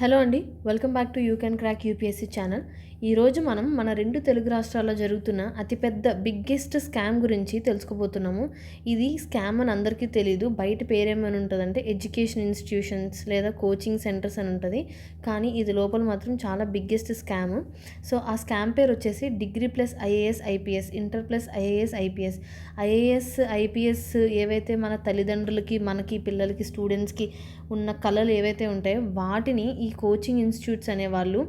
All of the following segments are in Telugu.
హలో అండి, welcome back to you can crack UPSC channel. ఈరోజు మనం మన రెండు తెలుగు రాష్ట్రాల్లో జరుగుతున్న అతిపెద్ద బిగ్గెస్ట్ స్కామ్ గురించి తెలుసుకోబోతున్నాము. ఇది స్కామ్ అని అందరికీ తెలీదు. బయట పేరేమని ఉంటుందంటే ఎడ్యుకేషన్ ఇన్స్టిట్యూషన్స్ లేదా కోచింగ్ సెంటర్స్ అని ఉంటుంది. కానీ ఇది లోపల మాత్రం చాలా బిగ్గెస్ట్ స్కామ్. సో ఆ స్కామ్ పేరు వచ్చేసి degree plus IAS IPS, inter plus IAS IPS. IAS IPS ఏవైతే మన తల్లిదండ్రులకి, మనకి, పిల్లలకి, స్టూడెంట్స్కి ఉన్న కళలు ఏవైతే ఉంటాయో వాటిని ఈ కోచింగ్ ఇన్స్టిట్యూట్స్ అనేవాళ్ళు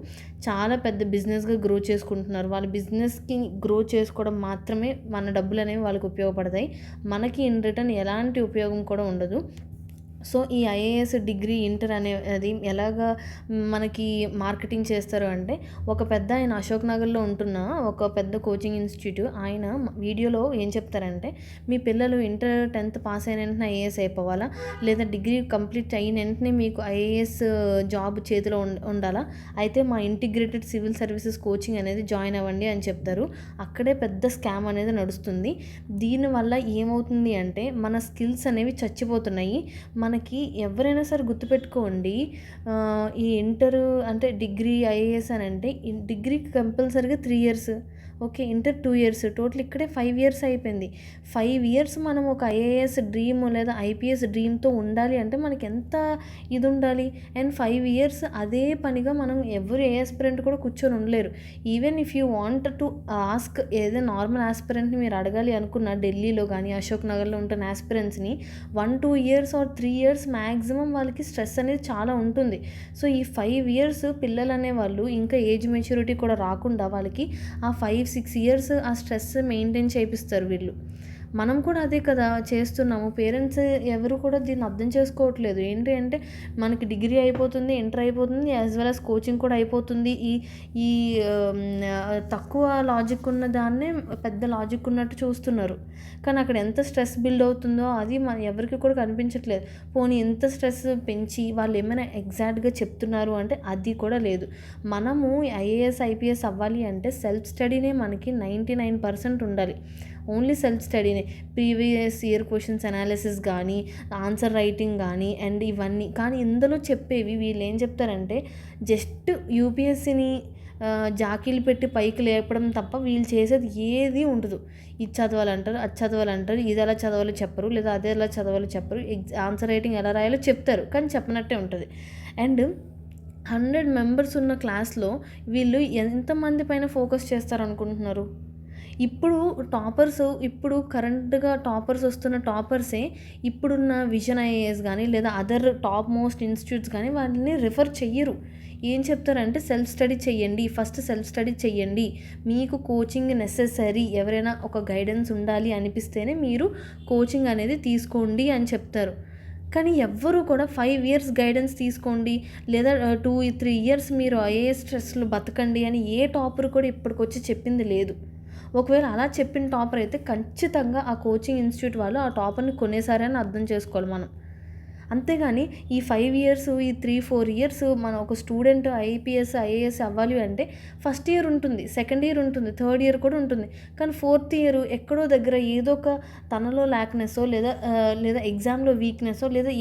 చాలా పెద్ద బిజినెస్గా గ్రో చేసుకుంటున్నారు. వాళ్ళ బిజినెస్కి గ్రో చేసుకోవడం మాత్రమే మన డబ్బులు అనేవి వాళ్ళకి ఉపయోగపడతాయి. మనకి ఇన్ రిటర్న్ ఎలాంటి ఉపయోగం కూడా ఉండదు. సో ఈ ఐఏఎస్ డిగ్రీ, ఇంటర్ అనేది ఎలాగా మనకి మార్కెటింగ్ చేస్తారు అంటే, ఒక పెద్ద ఆయన అశోక్ నగర్లో ఉంటున్న ఒక పెద్ద కోచింగ్ ఇన్స్టిట్యూట్ ఆయన వీడియోలో ఏం చెప్తారంటే, మీ పిల్లలు ఇంటర్ 10th పాస్ అయిన వెంటనే ఐఏఎస్ అయిపోవాలా, లేదా డిగ్రీ కంప్లీట్ అయిన వెంటనే మీకు ఐఏఎస్ జాబ్ చేతిలో ఉండాలా, అయితే మా ఇంటిగ్రేటెడ్ సివిల్ సర్వీసెస్ కోచింగ్ అనేది జాయిన్ అవ్వండి అని చెప్తారు. అక్కడే పెద్ద స్కామ్ అనేది నడుస్తుంది. దీనివల్ల ఏమవుతుంది అంటే, మన స్కిల్స్ అనేవి చచ్చిపోతున్నాయి. మనకి ఎవరైనా సరే గుర్తుపెట్టుకోండి, ఈ ఇంటర్ అంటే డిగ్రీ ఐఏఎస్ అని అంటే డిగ్రీకి కంపల్సరీగా 3 years, okay, inter 2 years, total ఇక్కడే 5 years అయిపోయింది. 5 years మనం ఒక ఐఏఎస్ డ్రీమ్ లేదా ఐపీఎస్ డ్రీమ్తో ఉండాలి అంటే మనకి ఎంత ఇది ఉండాలి. అండ్ 5 years అదే పనిగా మనం ఎవరు ఏ ఆస్పిరెంట్ కూడా కూర్చొని ఉండలేరు. Even if you want to ask ఏదైనా నార్మల్ ఆస్పిరెంట్ని మీరు అడగాలి అనుకున్న ఢిల్లీలో కానీ అశోక్ నగర్లో ఉంటున్న ఆస్పిరెంట్స్ని 1-2 years or 3 years మ్యాక్సిమం వాళ్ళకి స్ట్రెస్ అనేది చాలా ఉంటుంది. సో ఈ 5 years పిల్లలు అనేవాళ్ళు ఇంకా ఏజ్ మెచ్యూరిటీ కూడా రాకుండా వాళ్ళకి ఆ 5-6 years ఆ స్ట్రెస్ మెయింటైన్ చేపిస్తారు వీళ్ళు. మనం కూడా అదే కదా చేస్తున్నాము. పేరెంట్స్ ఎవరు కూడా దీన్ని అర్థం చేసుకోవట్లేదు. ఏంటి అంటే, మనకి డిగ్రీ అయిపోతుంది, ఇంటర్ అయిపోతుంది, యాజ్ వెల్ యాజ్ కోచింగ్ కూడా అయిపోతుంది. ఈ ఈ తక్కువ లాజిక్ ఉన్న దాన్నే పెద్ద లాజిక్ ఉన్నట్టు చూస్తున్నారు. కానీ అక్కడ ఎంత స్ట్రెస్ బిల్డ్ అవుతుందో అది మన ఎవరికి కూడా కనిపించట్లేదు. పోనీ ఎంత స్ట్రెస్ పెంచి వాళ్ళు ఏమైనా ఎగ్జాక్ట్గా చెప్తున్నారు అంటే అది కూడా లేదు. మనము ఐఏఎస్ ఐపీఎస్ అవ్వాలి అంటే సెల్ఫ్ స్టడీనే మనకి 99% ఉండాలి. ఓన్లీ సెల్ఫ్ స్టడీనే. ప్రీవియస్ ఇయర్ క్వశ్చన్స్ అనాలిసిస్ కానీ, ఆన్సర్ రైటింగ్ కానీ అండ్ ఇవన్నీ. కానీ ఇందులో చెప్పేవి వీళ్ళు ఏం చెప్తారంటే, జస్ట్ యూపీఎస్సీని జాకీలు పెట్టి పైకి లేపడం తప్ప వీళ్ళు చేసేది ఏది ఉండదు. ఇది చదవాలంటారు, అది చదవాలంటారు, ఇది ఎలా చదవాలో చెప్పరు, లేదా అదే ఎలా చదవాలో చెప్పరు, ఆన్సర్ రైటింగ్ ఎలా రాయాలో చెప్తారు కానీ చెప్పనట్టే ఉంటుంది. అండ్ 100 members ఉన్న క్లాస్లో వీళ్ళు ఎంతమంది పైన ఫోకస్ చేస్తారనుకుంటున్నారు? ఇప్పుడు టాపర్స్, ఇప్పుడు కరెంట్గా టాపర్స్ వస్తున్న టాపర్సే ఇప్పుడున్న విజన్ ఐఏఎస్ కానీ లేదా అదర్ టాప్ మోస్ట్ ఇన్స్టిట్యూట్స్ కానీ వాళ్ళని రిఫర్ చెయ్యరు. ఏం చెప్తారంటే, సెల్ఫ్ స్టడీ చెయ్యండి, ఫస్ట్ సెల్ఫ్ స్టడీ చెయ్యండి, మీకు కోచింగ్ నెసెసరీ, ఎవరైనా ఒక గైడెన్స్ ఉండాలి అనిపిస్తేనే మీరు కోచింగ్ అనేది తీసుకోండి అని చెప్తారు. కానీ ఎవ్వరూ కూడా 5 years గైడెన్స్ తీసుకోండి లేదా 2-3 years మీరు ఐఏఎస్ స్ట్రెస్లో బతకండి అని ఏ టాపర్ కూడా ఇప్పటికొచ్చి చెప్పింది లేదు. ఒకవేళ అలా చెప్పిన టాపర్ అయితే ఖచ్చితంగా ఆ కోచింగ్ ఇన్స్టిట్యూట్ వాళ్ళు ఆ టాపర్ని కొనేసారని అర్థం చేసుకోవాలి మనం. అంతేగాని ఈ 5 years, ఈ 3-4 years మనం ఒక స్టూడెంట్ ఐపీఎస్ ఐఏఎస్ అవ్వాలి అంటే ఫస్ట్ ఇయర్ ఉంటుంది, సెకండ్ ఇయర్ ఉంటుంది, థర్డ్ ఇయర్ కూడా ఉంటుంది. కానీ 4th year ఎక్కడో దగ్గర ఏదో ఒక తనలో ల్యాక్నెస్సో లేదా ఎగ్జామ్లో వీక్నెస్సో లేదా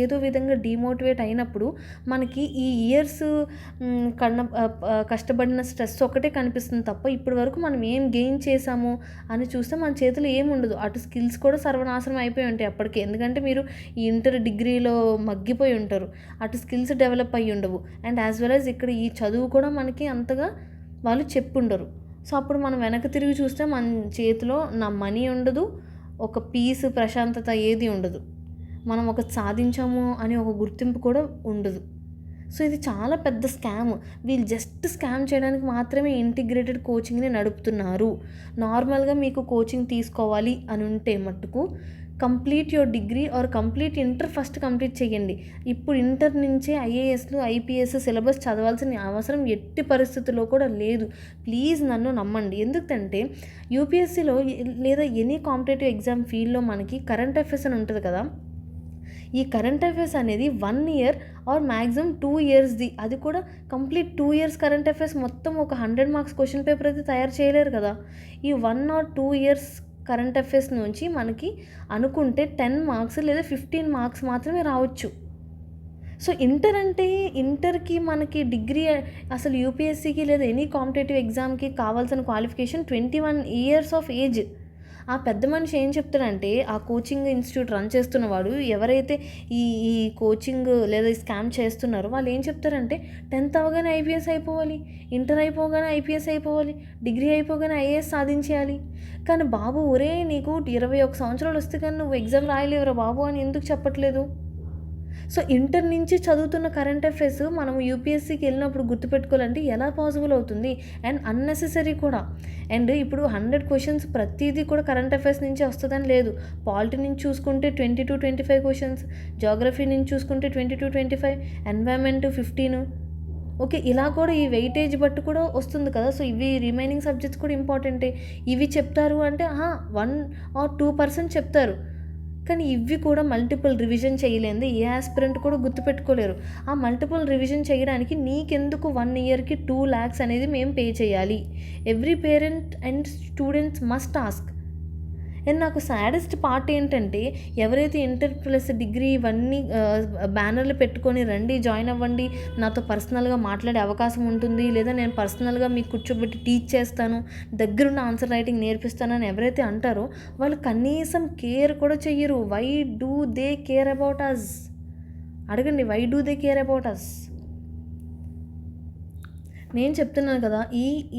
ఏదో విధంగా డిమోటివేట్ అయినప్పుడు మనకి ఈ ఇయర్స్ కష్టపడిన స్ట్రెస్ ఒకటే కనిపిస్తుంది తప్ప ఇప్పటి వరకు మనం ఏం గెయిన్ చేసాము అని చూస్తే మన చేతిలో ఏముండదు. అటు స్కిల్స్ కూడా సర్వనాశనం అయిపోయి ఉంటాయి అప్పటికే. ఎందుకంటే మీరు ఈ ఇంటర్ డిగ్రీలో మగ్గిపోయి ఉంటారు, అటు స్కిల్స్ డెవలప్ అయ్యి ఉండవు. అండ్ యాజ్ వెల్ యాజ్ ఇక్కడ ఈ చదువు కూడా మనకి అంతగా వాళ్ళు చెప్పుండరు. సో అప్పుడు మనం వెనక్కి తిరిగి చూస్తే మన చేతిలో నా మనీ ఉండదు, ఒక పీస్, ప్రశాంతత ఏది ఉండదు, మనం ఒక సాధించాము అని ఒక గుర్తింపు కూడా ఉండదు. సో ఇది చాలా పెద్ద స్కామ్. వీళ్ళు జస్ట్ స్కామ్ చేయడానికి మాత్రమే ఇంటిగ్రేటెడ్ కోచింగ్ని నడుపుతున్నారు. నార్మల్గా మీకు కోచింగ్ తీసుకోవాలి అని ఉంటే మట్టుకు complete your degree or complete inter first complete చేయండి. ఇప్పుడు ఇంటర్ నుంచే ఐఏఎస్లు ఐపీఎస్ సిలబస్ చదవాల్సిన అవసరం ఎట్టి పరిస్థితుల్లో కూడా లేదు. ప్లీజ్ నన్ను నమ్మండి. ఎందుకంటే యూపీఎస్సీలో లేదా ఎనీ కాంపిటేటివ్ ఎగ్జామ్ ఫీల్డ్లో మనకి కరెంట్ అఫైర్స్ అని ఉంటుంది కదా. ఈ కరెంట్ అఫైర్స్ అనేది 1 year ఆర్ మ్యాక్సిమం 2 yearsది. అది కూడా కంప్లీట్ 2 years కరెంట్ అఫైర్స్ మొత్తం ఒక 100 marks క్వశ్చన్ పేపర్ అయితే తయారు చేయలేరు కదా. ఈ 1 or 2 years కరెంట్ అఫైర్స్ నుంచి మనకి అనుకుంటే 10 marks లేదా 15 marks మాత్రమే రావచ్చు. సో ఇంటర్కి మనకి డిగ్రీ అసలు యూపీఎస్సీకి లేదా ఎనీ కాంపిటేటివ్ ఎగ్జామ్కి కావాల్సిన క్వాలిఫికేషన్ 21 ఇయర్స్ ఆఫ్ ఏజ్. ఆ పెద్ద మనిషి ఏం చెప్తాడంటే, ఆ కోచింగ్ ఇన్స్టిట్యూట్ రన్ చేస్తున్నవాడు, ఎవరైతే ఈ ఈ కోచింగ్ లేదా ఈ స్కామ్ చేస్తున్నారో వాళ్ళు ఏం చెప్తారంటే 10th అవ్వగానే ఐపీఎస్ అయిపోవాలి, ఇంటర్ అయిపోగానే ఐపీఎస్ అయిపోవాలి, డిగ్రీ అయిపోగానే ఐఏఎస్ సాధించేయాలి. కానీ బాబు, ఒరే నీకు 21 సంవత్సరాలు వస్తే కానీ నువ్వు ఎగ్జామ్ రాయలేవురా బాబు అని ఎందుకు చెప్పట్లేదు? సో ఇంటర్ నుంచి చదువుతున్న కరెంట్ అఫైర్స్ మనం యూపీఎస్సీకి వెళ్ళినప్పుడు గుర్తుపెట్టుకోవాలంటే ఎలా పాసిబుల్ అవుతుంది? అండ్ అన్నెసెసరీ కూడా. అండ్ ఇప్పుడు 100 క్వశ్చన్స్ ప్రతిదీ కూడా కరెంట్ అఫైర్స్ నుంచి వస్తుందని లేదు. పాలిటీ నుంచి చూసుకుంటే 20-25 క్వశ్చన్స్, జాగ్రఫీ నుంచి చూసుకుంటే 20-25, ఎన్వైర్న్మెంట్ 15. ఓకే, ఇలా కూడా ఈ వెయిటేజ్ బట్టి కూడా వస్తుంది కదా. సో ఇవి రిమైనింగ్ సబ్జెక్ట్స్ కూడా ఇంపార్టెంటే. ఇవి చెప్తారు అంటే 1 or 2% చెప్తారు. కానీ ఇవి కూడా మల్టిపుల్ రివిజన్ చేయలేదు ఏ ఆస్పిరెంట్ కూడా గుర్తుపెట్టుకోలేరు. ఆ మల్టిపుల్ రివిజన్ చేయడానికి నీకెందుకు 1 yearకి 2 lakhs అనేది మేము పే చేయాలి? Every parent and students must ask. And నాకు సాడెస్ట్ పార్ట్ ఏంటంటే, ఎవరైతే ఇంటర్ ప్లస్ డిగ్రీ ఇవన్నీ బ్యానర్లు పెట్టుకొని రండి, జాయిన్ అవ్వండి, నాతో పర్సనల్గా మాట్లాడే అవకాశం ఉంటుంది, లేదా నేను పర్సనల్గా మీకు కూర్చోబెట్టి టీచ్ చేస్తాను, దగ్గరున్న ఆన్సర్ రైటింగ్ నేర్పిస్తానని ఎవరైతే అంటారో వాళ్ళు కనీసం కేర్ కూడా చెయ్యరు. Why do they care about us? అడగండి, why do they care about us? నేను చెప్తున్నాను కదా,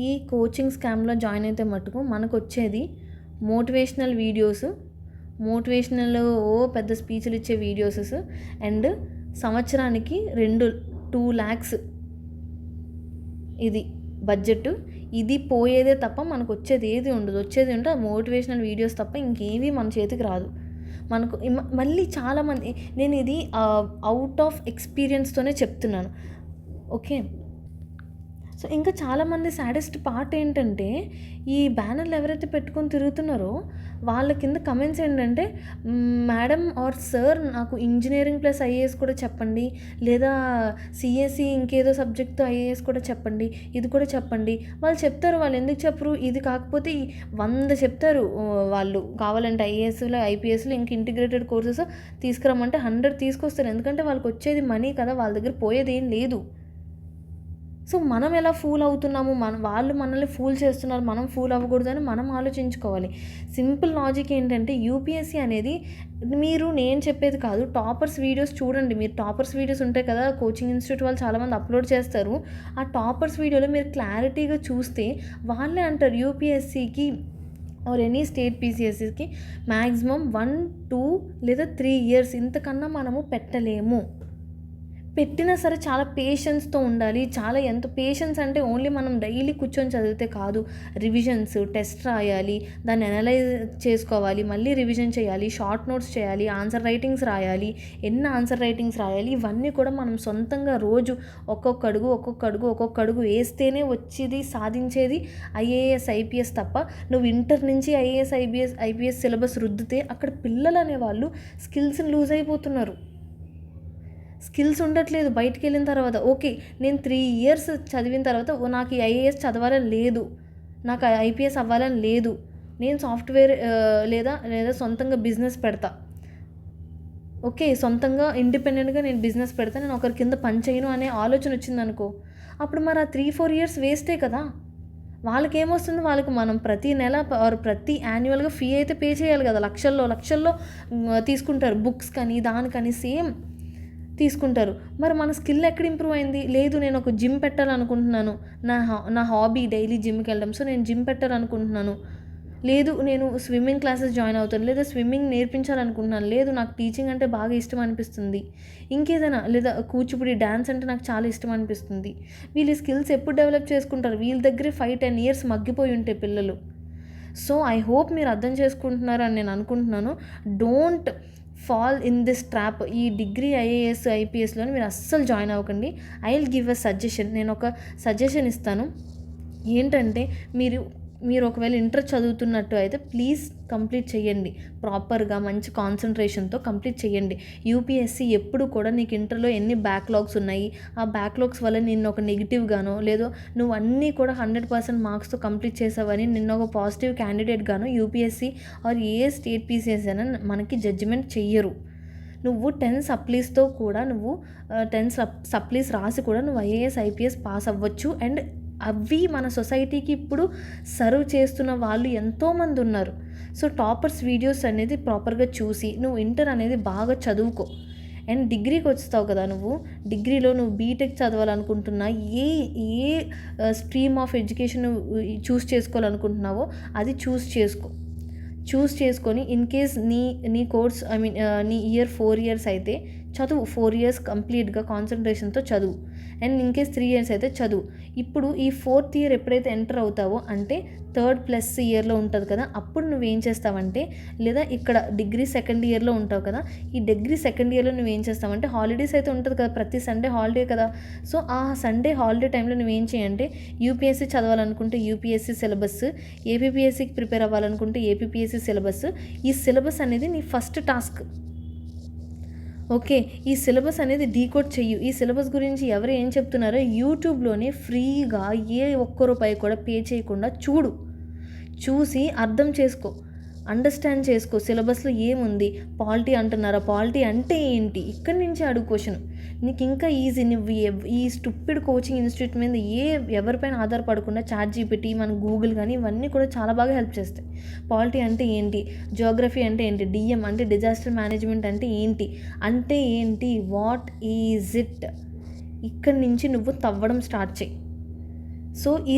ఈ కోచింగ్ స్కామ్లో జాయిన్ అయితే మటుకు మనకు వచ్చేది మోటివేషనల్ వీడియోస్, పెద్ద స్పీచ్లు ఇచ్చే వీడియోస్, అండ్ సంవత్సరానికి 2 lakhs ఇది బడ్జెట్. ఇది పోయేదే తప్ప మనకు వచ్చేది ఏది ఉండదు. వచ్చేది ఉంటే ఆ మోటివేషనల్ వీడియోస్ తప్ప ఇంకేవి మన చేతికి రాదు. మనకు మళ్ళీ చాలామంది, నేను ఇది అవుట్ ఆఫ్ ఎక్స్పీరియన్స్తోనే చెప్తున్నాను. ఓకే, సో ఇంకా చాలామంది సాడెస్ట్ పార్ట్ ఏంటంటే, ఈ బ్యానర్లు ఎవరైతే పెట్టుకొని తిరుగుతున్నారో వాళ్ళ కింద కమెంట్స్ ఏంటంటే, మేడం ఆర్ సార్ నాకు ఇంజనీరింగ్ ప్లస్ ఐఏఎస్ కూడా చెప్పండి, లేదా సిఎస్సి ఇంకేదో సబ్జెక్ట్తో ఐఏఎస్ కూడా చెప్పండి, ఇది కూడా చెప్పండి. వాళ్ళు చెప్తారు, వాళ్ళు ఎందుకు చెప్పరు? ఇది కాకపోతే 100 చెప్తారు. వాళ్ళు కావాలంటే ఐఏఎస్లో ఐపీఎస్లో ఇంక ఇంటిగ్రేటెడ్ కోర్సెస్ తీసుకురమ్మంటే 100 తీసుకొస్తారు. ఎందుకంటే వాళ్ళకి వచ్చేది మనీ కదా, వాళ్ళ దగ్గర పోయేది ఏం లేదు. సో మనం ఎలా ఫూల్ అవుతున్నాము, వాళ్ళు మనల్ని ఫూల్ చేస్తున్నారు, మనం ఫూల్ అవ్వకూడదని మనం ఆలోచించుకోవాలి. సింపుల్ లాజిక్ ఏంటంటే, యూపీఎస్సీ అనేది నేను చెప్పేది కాదు, టాపర్స్ వీడియోస్ చూడండి. మీరు టాపర్స్ వీడియోస్ ఉంటాయి కదా, కోచింగ్ ఇన్స్టిట్యూట్ వాళ్ళు చాలామంది అప్లోడ్ చేస్తారు. ఆ టాపర్స్ వీడియోలో మీరు క్లారిటీగా చూస్తే వాళ్ళే అంటారు, యూపీఎస్సీకి ఆర్ ఎనీ స్టేట్ పీసీఎస్సీకి మ్యాక్సిమం 1, 2 లేదా 3 years ఇంతకన్నా మనము పెట్టలేము. పెట్టినా సరే చాలా పేషెన్స్తో ఉండాలి. ఎంత పేషెన్స్ అంటే ఓన్లీ మనం డైలీ కూర్చొని చదివితే కాదు. రివిజన్స్, టెస్ట్ రాయాలి, దాన్ని అనలైజ్ చేసుకోవాలి, మళ్ళీ రివిజన్ చేయాలి, షార్ట్ నోట్స్ చేయాలి, ఆన్సర్ రైటింగ్స్ రాయాలి, ఆన్సర్ రైటింగ్స్ రాయాలి. ఇవన్నీ కూడా మనం సొంతంగా రోజు ఒక్కొక్క అడుగు వేస్తేనే వచ్చేది, సాధించేది ఐఏఎస్ ఐపీఎస్ తప్ప నువ్వు ఇంటర్ నుంచి ఐపీఎస్ సిలబస్ రుద్దితే అక్కడ పిల్లలు అనేవాళ్ళు స్కిల్స్ని లూజ్ అయిపోతున్నారు. స్కిల్స్ ఉండట్లేదు బయటికి వెళ్ళిన తర్వాత. ఓకే, నేను 3 years చదివిన తర్వాత నాకు ఈ ఐఏఎస్ చదవాలని లేదు, నాకు ఐపీఎస్ అవ్వాలని లేదు, నేను సాఫ్ట్వేర్ లేదా సొంతంగా బిజినెస్ పెడతా. ఓకే, సొంతంగా ఇండిపెండెంట్గా నేను బిజినెస్ పెడతా, నేను ఒకరి కింద పని చేయను అనే ఆలోచన వచ్చిందనుకో, అప్పుడు మరి ఆ 3-4 years వేస్టే కదా. వాళ్ళకి ఏమొస్తుంది? వాళ్ళకి మనం ప్రతి నెల ప్రతి యాన్యువల్గా ఫీ అయితే పే చేయాలి కదా. లక్షల్లో తీసుకుంటారు, బుక్స్ కానీ దానికని సేమ్ తీసుకుంటారు. మరి మన స్కిల్ ఎక్కడ ఇంప్రూవ్ అయింది? లేదు, నేను ఒక జిమ్ పెట్టాలనుకుంటున్నాను, నా హాబీ డైలీ జిమ్కి వెళ్ళడం, సో నేను జిమ్ పెట్టాలనుకుంటున్నాను. లేదు, నేను స్విమ్మింగ్ క్లాసెస్ జాయిన్ అవుతాను, లేదా స్విమ్మింగ్ నేర్పించాలనుకుంటున్నాను. లేదు, నాకు టీచింగ్ అంటే బాగా ఇష్టం అనిపిస్తుంది, ఇంకేదైనా, లేదా కూచిపూడి డ్యాన్స్ అంటే నాకు చాలా ఇష్టం అనిపిస్తుంది. వీళ్ళు స్కిల్స్ ఎప్పుడు డెవలప్ చేసుకుంటారు? వీళ్ళ దగ్గరే 5-10 years మగ్గిపోయి ఉంటే పిల్లలు. సో ఐ హోప్ మీరు అర్థం చేసుకుంటున్నారని నేను అనుకుంటున్నాను. Don't fall in this trap. ఈ డిగ్రీ ఐఏఎస్ ఐపీఎస్లోని మీరు అస్సలు జాయిన్ అవ్వకండి. I will give a suggestion. నేను ఒక సజెషన్ ఇస్తాను. ఏంటంటే, మీరు ఒకవేళ ఇంటర్ చదువుతున్నట్టు అయితే ప్లీజ్ కంప్లీట్ చేయండి. ప్రాపర్గా మంచి కాన్సన్ట్రేషన్తో కంప్లీట్ చేయండి. యూపీఎస్సీ ఎప్పుడు కూడా నీకు ఇంటర్లో ఎన్ని బ్యాక్లాగ్స్ ఉన్నాయి, ఆ బ్యాక్లాగ్స్ వల్ల నిన్ను ఒక నెగిటివ్గానో, లేదో నువ్వు అన్నీ కూడా 100% మార్క్స్తో కంప్లీట్ చేసావని నిన్న ఒక పాజిటివ్ క్యాండిడేట్గానో యూపీఎస్సీ ఆర్ ఏ స్టేట్ పీసీఎస్ అయినా మనకి జడ్జిమెంట్ చెయ్యరు. నువ్వు 10 సప్లీస్తో కూడా నువ్వు 10 సప్లీస్ రాసి కూడా నువ్వు ఐఏఎస్ ఐపీఎస్ పాస్ అవ్వచ్చు. అండ్ అవి మన సొసైటీకి ఇప్పుడు సర్వ్ చేస్తున్న వాళ్ళు ఎంతోమంది ఉన్నారు. సో టాపర్స్ వీడియోస్ అనేది ప్రాపర్గా చూసి నువ్వు ఇంటర్ అనేది బాగా చదువుకో. అండ్ డిగ్రీకి వస్తావు కదా, నువ్వు డిగ్రీలో నువ్వు బీటెక్ చదవాలనుకుంటున్నా, ఏ ఏ స్ట్రీమ్ ఆఫ్ ఎడ్యుకేషన్ చూస్ చేసుకోవాలనుకుంటున్నావో అది చూస్ చేసుకొని ఇన్ కేస్ నీ కోర్స్ నీ ఇయర్ 4 years అయితే చదువు. 4 years కంప్లీట్గా కాన్సన్ట్రేషన్తో చదువు. అండ్ ఇన్ కేస్ 3 years అయితే చదువు. ఇప్పుడు ఈ 4th year ఎప్పుడైతే ఎంటర్ అవుతావో అంటే 3rd+ yearలో ఉంటుంది కదా, అప్పుడు నువ్వేం చేస్తావంటే, లేదా ఇక్కడ డిగ్రీ 2nd yearలో ఉంటావు కదా, ఈ డిగ్రీ 2nd yearలో నువ్వేం చేస్తావంటే హాలిడేస్ అయితే ఉంటుంది కదా, ప్రతి సండే హాలిడే కదా. సో ఆ సండే హాలిడే టైంలో నువ్వేం చేయంటే యూపీఎస్సీ చదవాలనుకుంటే యూపీఎస్సీ సిలబస్, ఏపీపీఎస్సీకి ప్రిపేర్ అవ్వాలనుకుంటే ఏపీపీఎస్సీ సిలబస్. ఈ సిలబస్ అనేది నీ ఫస్ట్ టాస్క్. ఓకే, ఈ సిలబస్ అనేది డీకోడ్ చెయ్యు. ఈ సిలబస్ గురించి ఎవరు ఏం చెప్తున్నారో యూట్యూబ్లోనే ఫ్రీగా ఏ ఒక్క రూపాయి కూడా పే చేయకుండా చూసి అర్థం చేసుకో, అండర్స్టాండ్ చేసుకో. సిలబస్లో ఏముంది, పాలిటీ అంటున్నారా, పాలిటీ అంటే ఏంటి, ఇక్కడి నుంచి అడుగు క్వశ్చన్. నీకు ఇంకా ఈజీ. నువ్వు ఈ స్టూపిడ్ కోచింగ్ ఇన్స్టిట్యూట్ మీద ఎవరిపైన ఆధారపడకుండా చాట్‌జీపీటీ, మన గూగుల్ కానీ ఇవన్నీ కూడా చాలా బాగా హెల్ప్ చేస్తాయి. పాలిటీ అంటే ఏంటి, జియోగ్రఫీ అంటే ఏంటి, డిఎం అంటే డిజాస్టర్ మేనేజ్మెంట్ అంటే ఏంటి, వాట్ ఈజ్ ఇట్, ఇక్కడి నుంచి నువ్వు తవ్వడం స్టార్ట్ చేయి. సో ఈ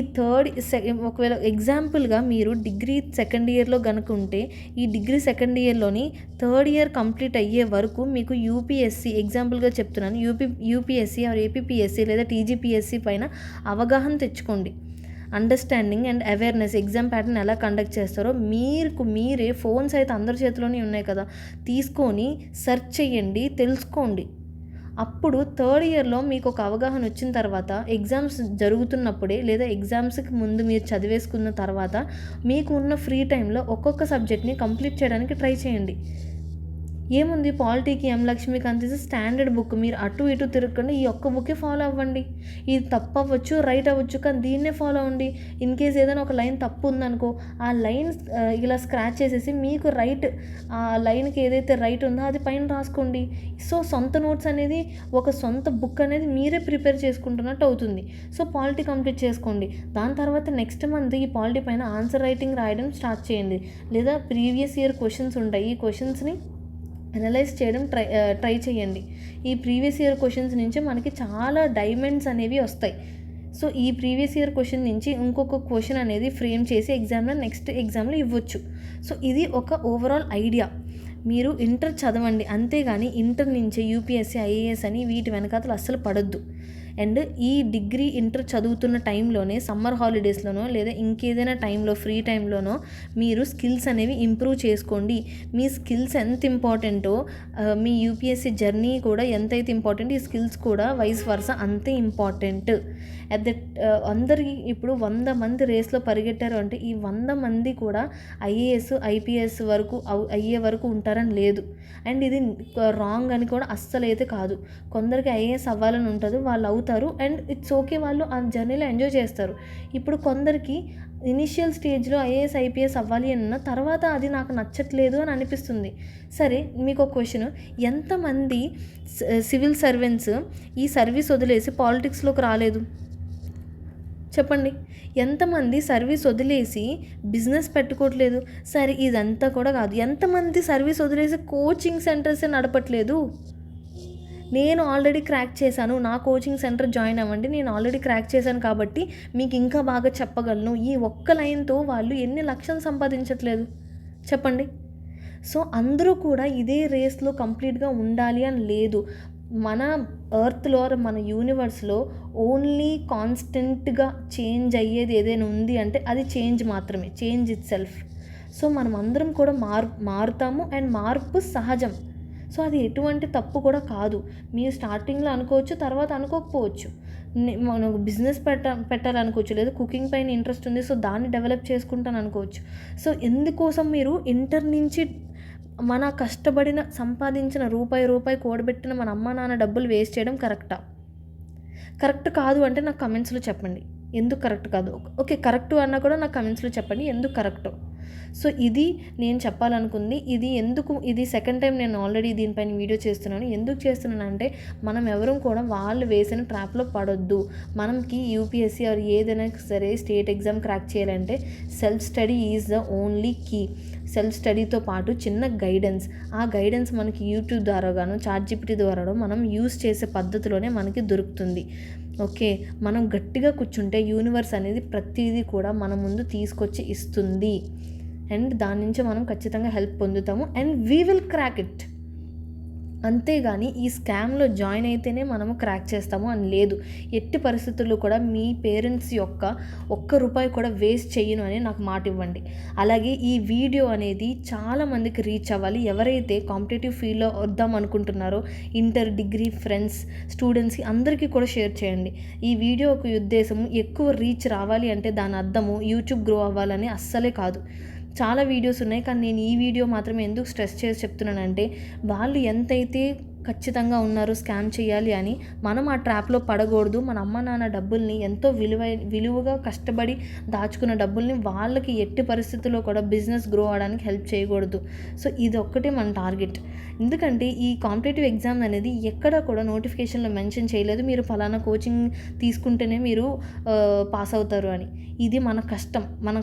ఒకవేళ ఎగ్జాంపుల్గా మీరు డిగ్రీ 2nd yearలో కనుక ఉంటే, ఈ degree 2nd yearలోని 3rd year complete అయ్యే వరకు మీకు యూపీఎస్సీ, ఎగ్జాంపుల్గా చెప్తున్నాను, యూపీఎస్సీ ఆర్ ఏపీపీఎస్సీ లేదా టీజీపీఎస్సీ పైన అవగాహన తెచ్చుకోండి. Understanding and awareness, exam pattern ఎలా కండక్ట్ చేస్తారో మీరే ఫోన్స్ అయితే అందరి చేతిలోనే ఉన్నాయి కదా, తీసుకొని సెర్చ్ చేయండి, తెలుసుకోండి. అప్పుడు 3rd yearలో మీకు ఒక అవగాహన వచ్చిన తర్వాత ఎగ్జామ్స్ జరుగుతున్నప్పుడే లేదా ఎగ్జామ్స్కి ముందు మీరు చదివేసుకున్న తర్వాత మీకు ఉన్న ఫ్రీ టైంలో ఒక్కొక్క సబ్జెక్ట్ని కంప్లీట్ చేయడానికి ట్రై చేయండి. ఏముంది, పాలిటీకి ఎం లక్ష్మీకాంత్ ఇస్ స్టాండర్డ్ బుక్. మీరు అటు ఇటు తిరగకుండా ఈ ఒక్క బుక్కే ఫాలో అవ్వండి. ఇది తప్పు అవ్వచ్చు, రైట్ అవ్వచ్చు, కానీ దీన్నే ఫాలో అవ్వండి. ఇన్ కేస్ ఏదైనా ఒక లైన్ తప్పు ఉందనుకో, ఆ లైన్ ఇలా స్క్రాచ్ చేసేసి మీకు రైట్, ఆ లైన్కి ఏదైతే రైట్ ఉందో అది పైన రాసుకోండి. సో సొంత నోట్స్ అనేది, ఒక సొంత బుక్ అనేది మీరే ప్రిపేర్ చేసుకుంటున్నట్టు అవుతుంది. సో పాలిటీ కంప్లీట్ చేసుకోండి. దాని తర్వాత నెక్స్ట్ మంత్ ఈ పాలిటీ పైన ఆన్సర్ రైటింగ్ రాయడం స్టార్ట్ చేయండి. లేదా ప్రీవియస్ ఇయర్ క్వశ్చన్స్ ఉంటాయి, ఈ క్వశ్చన్స్ని అనలైజ్ చేయడం ట్రై చేయండి. ఈ ప్రీవియస్ ఇయర్ క్వశ్చన్స్ నుంచి మనకి చాలా డైమండ్స్ అనేవి వస్తాయి. సో ఈ ప్రీవియస్ ఇయర్ క్వశ్చన్ నుంచి ఇంకొక క్వశ్చన్ అనేది ఫ్రేమ్ చేసి నెక్స్ట్ ఎగ్జామ్లో ఇవ్వచ్చు. సో ఇది ఒక ఓవరాల్ ఐడియా. మీరు ఇంటర్ చదవండి, అంతేగాని ఇంటర్ నుంచే యూపీఎస్సీ, ఐఏఎస్ అని వీటి వెనకాతలు అస్సలు పడొద్దు. అండ్ ఈ డిగ్రీ ఇంటర్ చదువుతున్న టైంలోనే సమ్మర్ హాలిడేస్లోనో లేదా ఇంకేదైనా టైంలో ఫ్రీ టైంలోనో మీరు స్కిల్స్ అనేవి ఇంప్రూవ్ చేసుకోండి. మీ స్కిల్స్ ఎంత ఇంపార్టెంటో మీ యూపీఎస్సీ జర్నీ కూడా ఎంతైతే ఇంపార్టెంట్, ఈ స్కిల్స్ కూడా వైస్ వర్సా అంతే ఇంపార్టెంట్. అందరికీ ఇప్పుడు 100 మంది రేస్లో పరిగెట్టారు అంటే ఈ 100 మంది కూడా ఐఏఎస్ ఐపీఎస్ వరకు అయ్యే వరకు ఉంటారని లేదు. అండ్ ఇది రాంగ్ అని కూడా అస్సలు అయితే కాదు. కొందరికి ఐఏఎస్ అవ్వాలని ఉంటుంది, వాళ్ళు అవుతారు అండ్ ఇట్స్ ఓకే, వాళ్ళు ఆ జర్నీలో ఎంజాయ్ చేస్తారు. ఇప్పుడు కొందరికి ఇనిషియల్ స్టేజ్లో ఐఏఎస్ ఐపీఎస్ అవ్వాలి అన్న తర్వాత అది నాకు నచ్చట్లేదు అని అనిపిస్తుంది. సరే, మీకు ఒక క్వశ్చన్, ఎంతమంది సివిల్ సర్వెంట్స్ ఈ సర్వీస్ వదిలేసి పాలిటిక్స్లోకి రాలేదు చెప్పండి? ఎంతమంది సర్వీస్ వదిలేసి బిజినెస్ పెట్టుకోవట్లేదు? సరే, ఇదంతా కూడా కాదు, ఎంతమంది సర్వీస్ వదిలేసి కోచింగ్ సెంటర్సే నడపట్లేదు? నేను ఆల్రెడీ క్రాక్ చేశాను, నా కోచింగ్ సెంటర్ జాయిన్ అవ్వండి, నేను ఆల్రెడీ క్రాక్ చేశాను కాబట్టి మీకు ఇంకా బాగా చెప్పగలను. ఈ ఒక్క లైన్తో వాళ్ళు ఎన్ని లక్షలు సంపాదించట్లేదు చెప్పండి? సో అందరూ కూడా ఇదే రేస్లో కంప్లీట్గా ఉండాలి అని లేదు. మన ఎర్త్లో, మన యూనివర్స్లో ఓన్లీ కాన్స్టెంట్గా చేంజ్ అయ్యేది ఏదైనా ఉంది అంటే అది చేంజ్ మాత్రమే, చేంజ్ ఇట్ సెల్ఫ్. సో మనం అందరం కూడా మారుతాము అండ్ మార్పు సహజం. సో అది ఎటువంటి తప్పు కూడా కాదు. మీరు స్టార్టింగ్లో అనుకోవచ్చు, తర్వాత అనుకోకపోవచ్చు. మనకు బిజినెస్ పెట్టాలనుకోవచ్చు, లేదా కుకింగ్ పైన ఇంట్రెస్ట్ ఉంది సో దాన్ని డెవలప్ చేసుకుంటాను అనుకోవచ్చు. సో ఎందుకోసం మీరు ఇంటర్ నుంచి మన కష్టపడిన సంపాదించిన రూపాయి కూడబెట్టిన మన అమ్మ నాన్న డబ్బులు వేస్ట్ చేయడం కరెక్ట్ కాదు అంటే నాకు కమెంట్స్లో చెప్పండి ఎందుకు కరెక్ట్ కాదు. ఓకే, కరెక్ట్ అన్నా కూడా నాకు కమెంట్స్లో చెప్పండి ఎందుకు కరెక్టో. సో ఇది నేను చెప్పాలనుకుంది. ఇది సెకండ్ టైం నేను ఆల్రెడీ దీనిపైన వీడియో చేస్తున్నాను. ఎందుకు చేస్తున్నానంటే మనం ఎవరం కూడా వాళ్ళు వేసిన ట్రాప్లో పడొద్దు. మనకి యూపీఎస్సీ ఆర్ ఏదైనా సరే స్టేట్ ఎగ్జామ్ క్రాక్ చేయాలంటే self study is the only key. Self స్టడీతో పాటు చిన్న గైడెన్స్, ఆ గైడెన్స్ మనకి యూట్యూబ్ ద్వారాగాను చాట్‌జీపీటీ ద్వారానో మనం యూస్ చేసే పద్ధతిలోనే మనకి దొరుకుతుంది. ఓకే, మనం గట్టిగా కూర్చుంటే యూనివర్స్ అనేది ప్రతిదీ కూడా మన ముందు తీసుకొచ్చి ఇస్తుంది. అండ్ దాని నుంచి మనం ఖచ్చితంగా హెల్ప్ పొందుతాము. And we will crack it. అంతేగాని ఈ స్కామ్లో జాయిన్ అయితేనే మనము క్రాక్ చేస్తాము అని లేదు. ఎట్టి పరిస్థితుల్లో కూడా మీ పేరెంట్స్ యొక్క ₹1 కూడా వేస్ట్ చెయ్యను అని నాకు మాట ఇవ్వండి. అలాగే ఈ వీడియో అనేది చాలామందికి రీచ్ అవ్వాలి. ఎవరైతే కాంపిటేటివ్ ఫీల్డ్లో వద్దాం అనుకుంటున్నారో ఇంటర్, డిగ్రీ ఫ్రెండ్స్, స్టూడెంట్స్కి అందరికీ కూడా షేర్ చేయండి. ఈ వీడియో ఒక ఉద్దేశము ఎక్కువ రీచ్ రావాలి అంటే దాని అర్థము యూట్యూబ్ గ్రో అవ్వాలని అస్సలే కాదు. చాలా వీడియోస్ ఉన్నాయి, కానీ నేను ఈ వీడియో మాత్రమే ఎందుకు స్ట్రెస్ చేసి చెప్తున్నానంటే వాళ్ళు ఎంతైతే ఖచ్చితంగా ఉన్నారు స్కామ్ చేయాలి అని, మనం ఆ ట్రాప్లో పడకూడదు. మన అమ్మ నాన్న డబ్బుల్ని ఎంతో విలువగా కష్టపడి దాచుకున్న డబ్బుల్ని వాళ్ళకి ఎట్టి పరిస్థితుల్లో కూడా బిజినెస్ గ్రో అవడానికి హెల్ప్ చేయకూడదు. సో ఇది ఒక్కటే మన టార్గెట్. ఎందుకంటే ఈ కాంపిటేటివ్ ఎగ్జామ్ అనేది ఎక్కడ కూడా నోటిఫికేషన్లో మెన్షన్ చేయలేదు మీరు ఫలానా కోచింగ్ తీసుకుంటేనే మీరు పాస్ అవుతారు అని. ఇది మన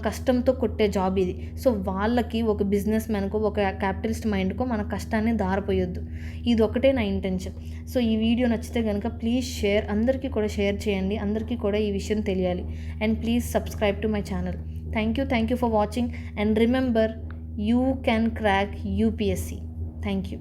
కష్టంతో కొట్టే జాబ్ ఇది. సో వాళ్ళకి ఒక బిజినెస్ మ్యాన్కో ఒక క్యాపిటలిస్ట్ మైండ్కో మన కష్టాన్ని దారిపోయొద్దు. ఇది ఒకటే నా ఇంటెన్షన్. సో ఈ వీడియో నచ్చితే కనుక ప్లీజ్ షేర్, అందరికీ కూడా షేర్ చేయండి. అందరికీ కూడా ఈ విషయం తెలియాలి. And please subscribe to my channel. Thank you for watching. And remember, you can crack UPSC. Thank you.